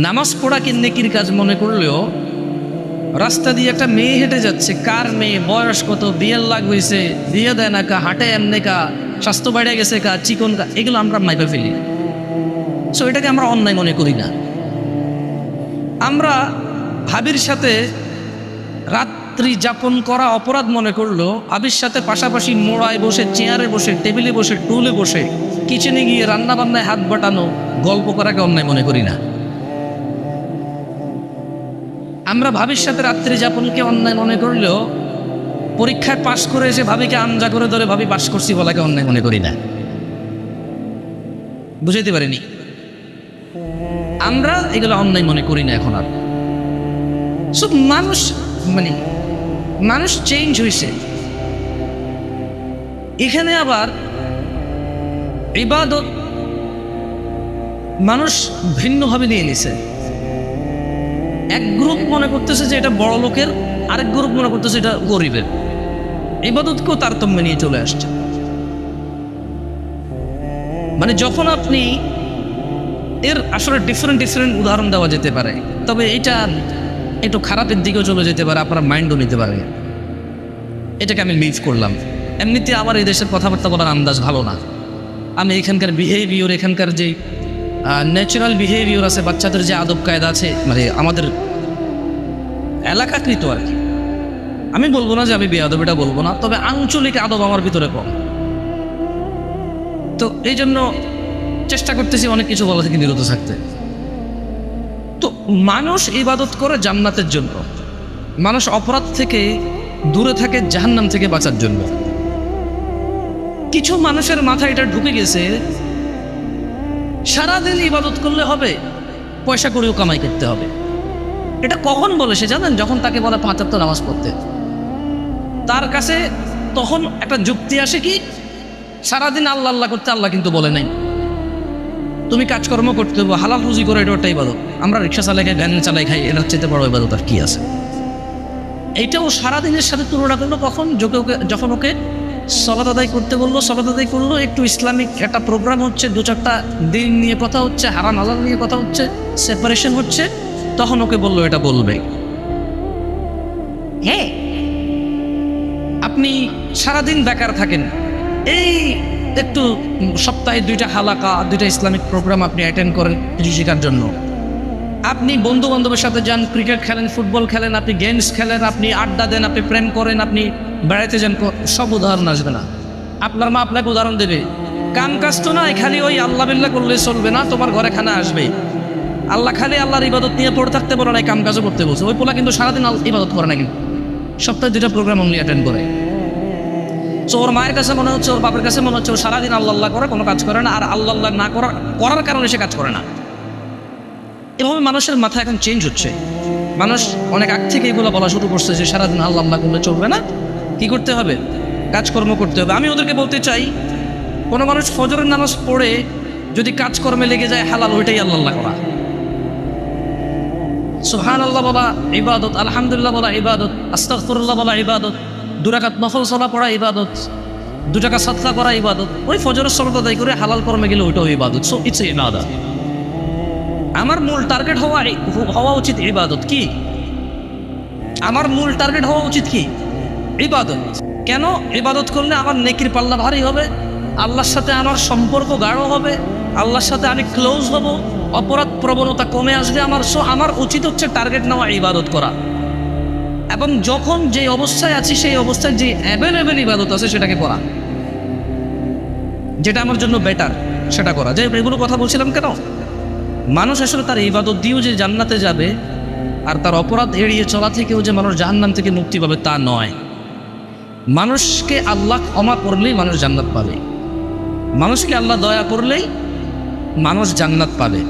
নামাজ পড়াকে নেকির কাজ মনে করলেও রাস্তা দিয়ে একটা মেয়ে হেঁটে যাচ্ছে, কার মেয়ে, বয়স কত, বিয়ের লাগ হয়েছে, বিয়ে দেয় না কা, হাঁটে এমনি কা, স্বাস্থ্য বেড়ে গেছে কা, চিকন কা, এগুলো আমরা মাইপে ফেলি। সো এটাকে আমরা অন্যায় মনে করি না। আমরা ভাবির সাথে রাত্রি যাপন করা অপরাধ মনে করলো, ভাবির সাথে পাশাপাশি মোড়ায় বসে, চেয়ারে বসে, টেবিলে বসে, টুলে বসে, কিচেনে গিয়ে রান্না বান্নায় হাত বাটানো, গল্প করাকে অন্যায় মনে করি না। আমরা ভাবির সাথে রাত্রি যাপনকে অন্যায় মনে করলেও পরীক্ষায় পাশ করে এসে ভাবিকে আমজা করে ধরে ভাবি পাশ করছি বলাকে অন্যায় মনে করি না। বুঝাইতে পারিনি? আমরা এগুলো অন্যায় মনে করি না এখন আর। সব মানুষ চেঞ্জ হয়েছে। এখানে আবার ইবাদত মানুষ ভিন্নভাবে নিয়ে নিছে। এক গ্রুপ মনে করতেছে যে এটা বড় লোকের, আরেক গ্রুপ মনে করতেছে এটা গরিবের। ইবাদতকেও তারতম্য নিয়ে চলে আসছে। মানে যখন আপনি এর আসলে ডিফারেন্ট উদাহরণ দেওয়া যেতে পারে, তবে এটা একটু খারাপের দিকেও চলে যেতে পারে, আপনারা মাইন্ডও নিতে পারে। এটাকে আমি লিভ করলাম। এমনিতে আমার এই দেশের কথাবার্তা বলার আন্দাজ ভালো না। আমি এখানকার বিহেভিয়র, এখানকার যে ন্যাচারাল বিহেভিয়র আছে, বাচ্চাদের যে আদব কায়দা আছে, মানে আমাদের এলাকাকৃত আর কি, আমি বলবো না যে আমি বেয়াদব, এটা বলবো না, তবে আঞ্চলিক আদব আমার ভিতরে কম। তো এই জন্য চেষ্টা করতেছি অনেক কিছু বলা থেকে বিরত থাকতে। তো মানুষ ইবাদত করে জান্নাতের জন্য, মানুষ অপরাধ থেকে দূরে থাকে জাহান্নাম থেকে বাঁচার জন্য। কিছু মানুষের মাথায় এটা ঢুকে গেছে, সারাদিন ইবাদত করলে হবে, পয়সা করেও কামাই করতে হবে। এটা কখন বলে সে জানেন? যখন তাকে বলে 5 ওয়াক্ত নামাজ পড়তে, তার কাছে তখন একটা যুক্তি আসে কি, সারাদিন আল্লাহ আল্লাহ করতে আল্লাহ কিন্তু বলে নাই, তুমি কাজকর্ম করতে হবে, হালাল রুজি করে, এটা একটা ইবাদত। আমরা রিক্সা চালাই খাই, ভ্যান চালাই খাই, এটার চেয়ে বড় ইবাদত আর কি আছে? এইটাও সারাদিনের সাথে তুলনা করলো কখন, যখন ওকে সলাত আদায় করতে বললো, সলাত আদায় করলো, একটু ইসলামিক একটা প্রোগ্রাম হচ্ছে, 2-4টা দিন নিয়ে কথা হচ্ছে, হারাম হালাল নিয়ে কথা হচ্ছে, সেপারেশন হচ্ছে, তখন ওকে বললো এটা বলবে। হ্যাঁ, আপনি সারাদিন বেকার থাকেন, এই একটু সপ্তাহে 2টা হালাকা, 2টা ইসলামিক প্রোগ্রাম আপনি অ্যাটেন্ড করেন শেখার জন্য। আপনি বন্ধু বান্ধবের সাথে যান, ক্রিকেট খেলেন, ফুটবল খেলেন, আপনি গেমস খেলেন, আপনি আড্ডা দেন, আপনি প্রেম করেন, আপনি বেড়াইতে যান, সব উদাহরণ আসবে না। আপনার মা আপনাকে উদাহরণ দেবে, কাম কাজ তো নয়, খালি ওই আল্লাহ বিল্লাহ করলে চলবে না, তোমার ঘরে খানা আসবে। আল্লাহ খালি আল্লাহর ইবাদত নিয়ে পড়ে থাকতে বলে নাই, কাম কাজও করতে বলছে। ওই পোলা কিন্তু সারাদিন ইবাদত করে না, কিন্তু সপ্তাহে 2টা প্রোগ্রাম অনলি অ্যাটেন্ড করে। তো ওর মায়ের কাছে মনে হচ্ছে, ওর বাপের কাছে মনে হচ্ছে ও সারাদিন আল্লাহ আল্লাহ করে, কোনো কাজ করে না, আর আল্লাহ আল্লাহ না করার কারণে সে কাজ করে না। এভাবে মানুষের মাথা এখন চেঞ্জ হচ্ছে। মানুষ অনেক আগ থেকে এগুলো বলা শুরু করছে যে সারাদিন আল্লাহ আল্লাহ করলে চলবে না, কি করতে হবে? কাজকর্ম করতে হবে। আমি ওদেরকে বলতে চাই, কোনো মানুষ ফজরের নামাজ পড়ে যদি কাজকর্মে লেগে যায়, হালাল ওইটাই আল্লাহ আল্লাহ করা। সুবহানাল্লাহ বলা ইবাদত, আলহামদুলিল্লাহ বলা ইবাদত, আস্তাগফিরুল্লাহ বলা ইবাদত, 2 রাকাত নফল সালাত পড়া ইবাদত, 2 টাকা সাদকা করা ইবাদত। ওই ফজরের সালাত আদায় করে হালাল কর্মে গেলে ওইটাও ইবাদত। সো ইটস ইবাদত। আমার মূল টার্গেট হওয়া উচিত ইবাদত। কি আমার মূল টার্গেট হওয়া উচিত? কি? ইবাদত। কেন? ইবাদত করলে আমার নেকির পাল্লা ভারী হবে, আল্লাহর সাথে আমার সম্পর্ক গাঢ় হবে, আল্লাহর সাথে আমি ক্লোজ হব, অপরাধ প্রবণতা কমে আসবে আমার। সো আমার উচিত হচ্ছে টার্গেট নেওয়া, ইবাদত করা, এবং যখন যে অবস্থায় আছি সেই অবস্থায় যে অ্যাভেলেবেল ইবাদত আছে সেটাকে করা, যেটা আমার জন্য বেটার সেটা করা। যে এগুলো কথা বলছিলাম কেন, মানুষ আসলে তার ইবাদত দিয়েও যে জান্নাতে যাবে, আর তার অপরাধ এড়িয়ে চলা থেকেও যে মানুষ জাহান্নাম থেকে মুক্তি পাবে তা নয়। মানুষকে আল্লাহ ক্ষমা করলেই মানুষ জান্নাত পাবে, মানুষকে আল্লাহ দয়া করলেই মানুষ জান্নাত পাবে।